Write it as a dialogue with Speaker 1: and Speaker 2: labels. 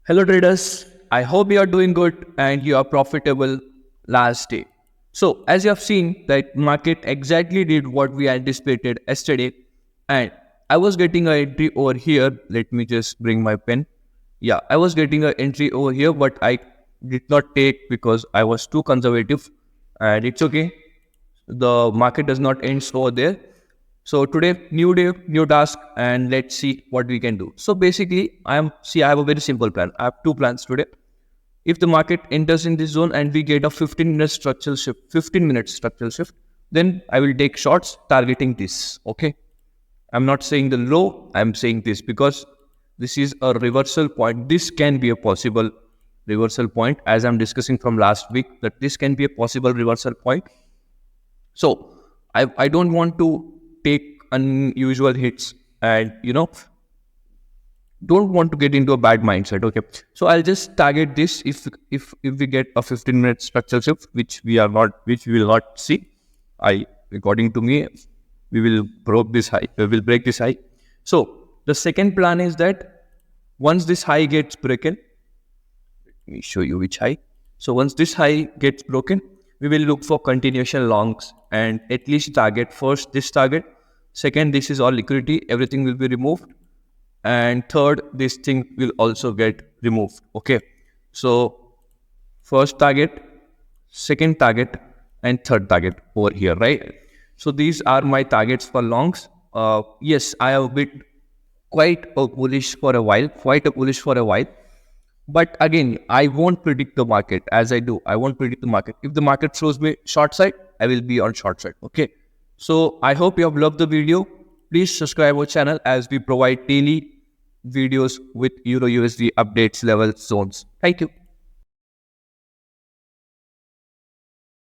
Speaker 1: Hello traders, I hope you are doing good and you are profitable last day. So as you have seen that market exactly did what we anticipated yesterday, and I was getting an entry over here. Let me just bring my pen. Yeah, I was getting an entry over here, but I did not take because I was too conservative, and it's okay. The market does not end over there. So today, new day, new task, and let's see what we can do. So basically, I have a very simple plan. I have two plans today. If the market enters in this zone and we get a 15-minute structural shift, 15 minutes structural shift, then I will take shots targeting this. Okay. I'm not saying the low, I'm saying this because this is a reversal point. This can be a possible reversal point, as I'm discussing from last week, that this can be a possible reversal point. So I don't want to take unusual hits and don't want to get into a bad mindset. Okay. So I'll just target this if we get a 15-minute structural shift, which we will not see. According to me, we will break this high. So the second plan is that once this high gets broken, let me show you which high. So once this high gets broken, we will look for continuation longs and at least target first this target. Second, this is all liquidity, everything will be removed. And third, this thing will also get removed. Okay. So first target, second target, and third target over here, right? So these are my targets for longs. Yes, I have been quite a bullish for a while. But again, I won't predict the market as I do. I won't predict the market. If the market shows me short side, I will be on short side. Okay. So I hope you have loved the video. Please subscribe our channel as we provide daily videos with Euro USD updates, levels, zones. Thank you.